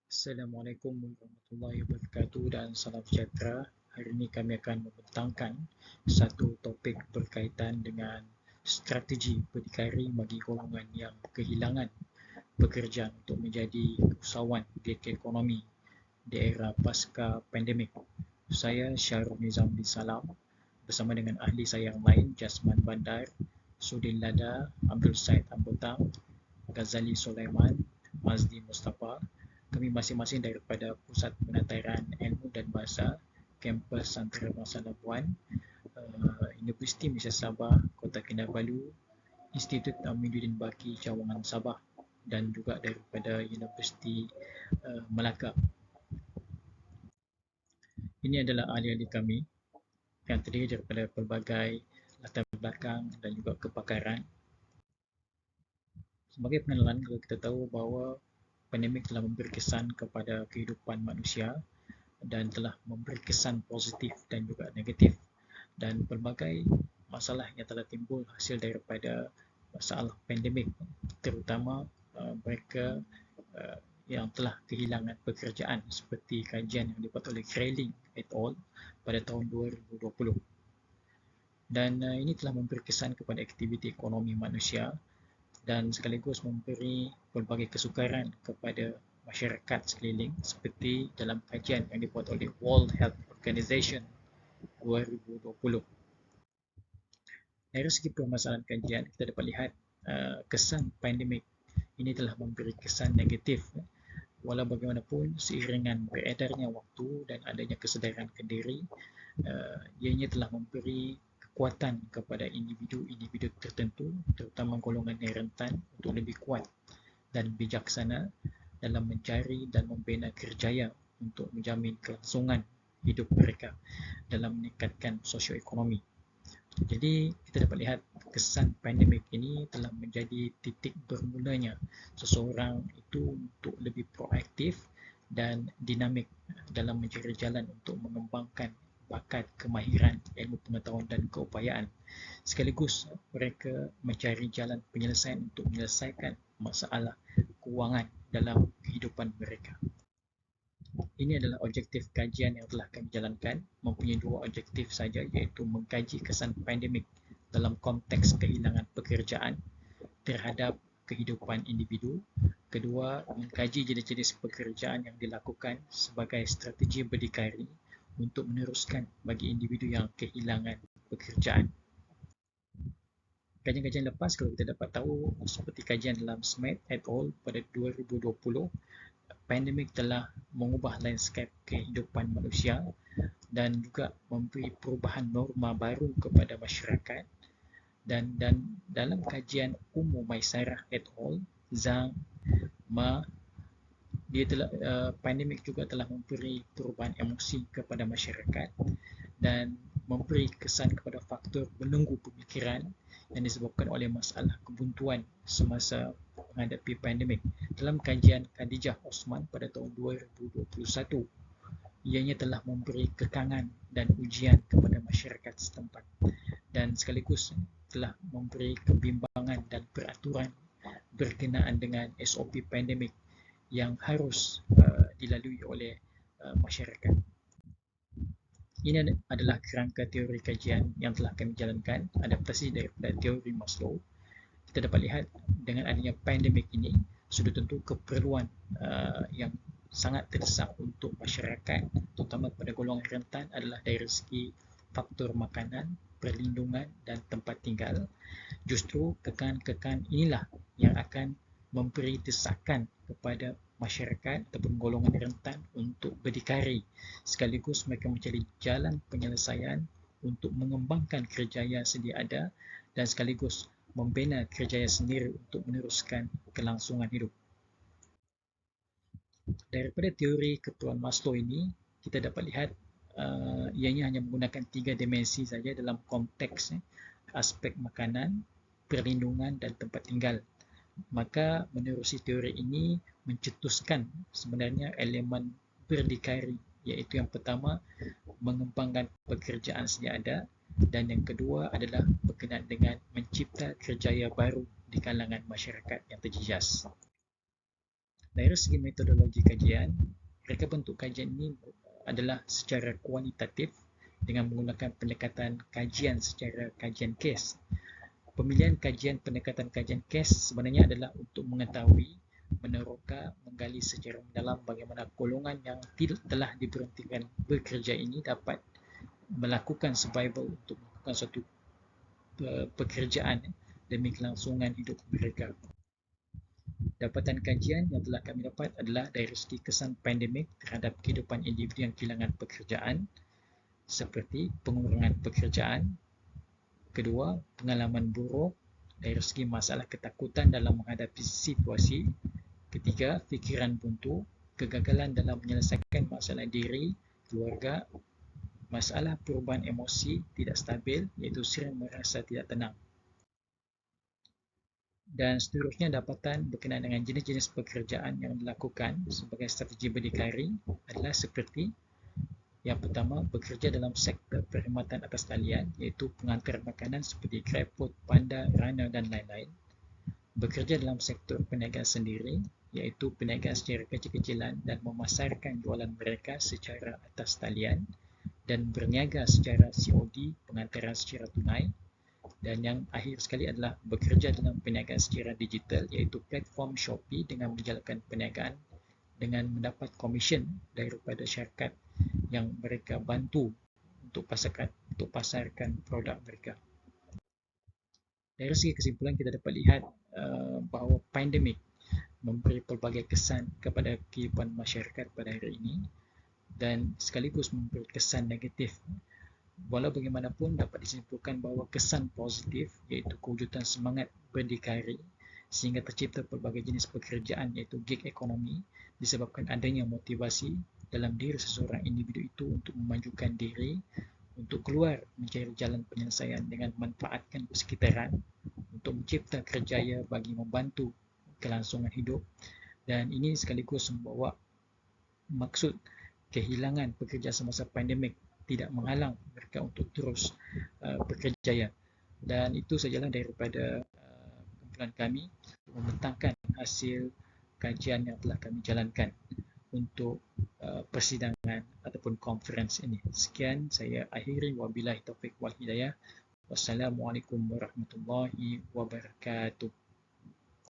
Assalamualaikum warahmatullahi wabarakatuh dan salam sejahtera. Hari ini kami akan membentangkan satu topik berkaitan dengan strategi berdikari bagi golongan yang kehilangan pekerjaan untuk menjadi usahawan di ekonomi di era pasca pandemik. Saya Syarul Nizam bin Salam bersama dengan ahli saya yang lain, Jasman Bandar, Sudin Lada, Abdul Said Ambutang, Ghazali Sulaiman, Mazdi Mustafa. Kami masing-masing daripada Pusat Penataran Ilmu dan Bahasa, Kampus Santara Bangsa Labuan, Universiti Malaysia Sabah, Kota Kinabalu, Institut Aminuddin Baki Cawangan Sabah dan juga daripada Universiti Melaka. Ini adalah ahli-ahli kami yang terdiri daripada pelbagai latar belakang dan juga kepakaran. Sebagai pengenalan, kalau kita tahu bahawa pandemik telah memberi kesan kepada kehidupan manusia dan telah memberi kesan positif dan juga negatif, dan pelbagai masalah yang telah timbul hasil daripada masalah pandemik, terutama mereka yang telah kehilangan pekerjaan, seperti kajian yang dibuat oleh Grayling et al. Pada tahun 2020. Dan ini telah memberi kesan kepada aktiviti ekonomi manusia dan sekaligus memberi pelbagai kesukaran kepada masyarakat sekeliling, seperti dalam kajian yang dibuat oleh World Health Organization 2020. Dari segi permasalahan kajian, kita dapat lihat kesan pandemik ini telah memberi kesan negatif. Walau bagaimanapun, seiringan beredarnya waktu dan adanya kesedaran diri, ianya telah memberi kekuatan kepada individu-individu tertentu, terutama golongan yang rentan, untuk lebih kuat dan bijaksana dalam mencari dan membina kerjaya untuk menjamin kelangsungan hidup mereka dalam meningkatkan sosioekonomi. Jadi kita dapat lihat kesan pandemik ini telah menjadi titik bermulanya seseorang itu untuk lebih proaktif dan dinamik dalam mencari jalan untuk mengembangkan bakat, kemahiran, ilmu pengetahuan dan keupayaan. Sekaligus mereka mencari jalan penyelesaian untuk menyelesaikan masalah kewangan dalam kehidupan mereka. Ini adalah objektif kajian yang telah kami jalankan, mempunyai dua objektif saja, iaitu mengkaji kesan pandemik dalam konteks kehilangan pekerjaan terhadap kehidupan individu. Kedua, mengkaji jenis-jenis pekerjaan yang dilakukan sebagai strategi berdikari untuk meneruskan bagi individu yang kehilangan pekerjaan. Kajian-kajian lepas, kalau kita dapat tahu, seperti kajian dalam Smith et al. Pada 2020, pandemik telah mengubah landscape kehidupan manusia dan juga memberi perubahan norma baru kepada masyarakat. Dan dalam kajian Ummu Maisarah et al. Zhang Ma, pandemik juga telah memberi perubahan emosi kepada masyarakat dan memberi kesan kepada faktor belenggu pemikiran yang disebabkan oleh masalah kebuntuan semasa menghadapi pandemik. Dalam kajian Khadijah Osman pada tahun 2021, ianya telah memberi kekangan dan ujian kepada masyarakat setempat dan sekaligus telah memberi kebimbangan dan peraturan berkenaan dengan SOP pandemik yang harus dilalui oleh masyarakat. Ini adalah kerangka teori kajian yang telah kami jalankan, adaptasi daripada teori Maslow. Kita dapat lihat dengan adanya pandemik ini, sudah tentu keperluan yang sangat terdesak untuk masyarakat, terutama pada golongan rentan, adalah dari segi faktor makanan, perlindungan dan tempat tinggal. Justru kekan-kekan inilah yang akan memberi desakan kepada masyarakat ataupun golongan rentan untuk berdikari, sekaligus mereka mencari jalan penyelesaian untuk mengembangkan kerjaya sedia ada dan sekaligus membina kerjaya sendiri untuk meneruskan kelangsungan hidup. Daripada teori keperluan Maslow ini, kita dapat lihat ianya hanya menggunakan 3 dimensi saja dalam konteks aspek makanan, perlindungan dan tempat tinggal. Maka menerusi teori ini mencetuskan sebenarnya elemen berdikari, iaitu yang pertama mengembangkan pekerjaan sedia ada dan yang kedua adalah berkenaan dengan mencipta kerjaya baru di kalangan masyarakat yang terjejas. Dari segi metodologi kajian, reka bentuk kajian ini adalah secara kualitatif dengan menggunakan pendekatan kajian secara kajian kes. Pemilihan kajian pendekatan kajian kes sebenarnya adalah untuk mengetahui, meneroka, menggali secara mendalam bagaimana golongan yang telah diberhentikan bekerja ini dapat melakukan survival untuk melakukan suatu pekerjaan demi kelangsungan hidup mereka. Dapatan kajian yang telah kami dapat adalah dari segi kesan pandemik terhadap kehidupan individu yang kehilangan pekerjaan, seperti pengurangan pekerjaan. Kedua, pengalaman buruk dari segi masalah ketakutan dalam menghadapi situasi. Ketiga, fikiran buntu, kegagalan dalam menyelesaikan masalah diri, keluarga, masalah perubahan emosi tidak stabil, iaitu sering merasa tidak tenang. Dan seterusnya, dapatan berkenaan dengan jenis-jenis pekerjaan yang dilakukan sebagai strategi berdikari adalah seperti yang pertama, bekerja dalam sektor perkhidmatan atas talian, iaitu pengantar makanan seperti GrabFood, Panda, Rana dan lain-lain. Bekerja dalam sektor perniagaan sendiri, iaitu perniagaan secara kecil-kecilan dan memasarkan jualan mereka secara atas talian, dan berniaga secara COD, pengantaran secara tunai. Dan yang akhir sekali adalah bekerja dalam perniagaan secara digital, iaitu platform Shopee dengan menjalankan perniagaan dengan mendapat komisen daripada syarikat yang mereka bantu untuk pasarkan produk mereka. Dari segi kesimpulan, kita dapat lihat bahawa pandemik memberi pelbagai kesan kepada kehidupan masyarakat pada hari ini dan sekaligus memberi kesan negatif. Walau bagaimanapun, dapat disimpulkan bahawa kesan positif iaitu kewujudan semangat berdikari sehingga tercipta pelbagai jenis pekerjaan iaitu gig ekonomi disebabkan adanya motivasi dalam diri seseorang individu itu untuk memajukan diri, untuk keluar mencari jalan penyelesaian dengan memanfaatkan persekitaran, untuk mencipta kerjaya bagi membantu kelangsungan hidup, dan ini sekaligus membawa maksud kehilangan pekerja semasa pandemik tidak menghalang mereka untuk terus bekerjaya. Dan itu sajalah daripada kumpulan kami membentangkan hasil kajian yang telah kami jalankan untuk persidangan ataupun konferensi ini. Sekian, saya akhiri, wabillahi taufiq wal hidayah. Wassalamualaikum warahmatullahi wabarakatuh.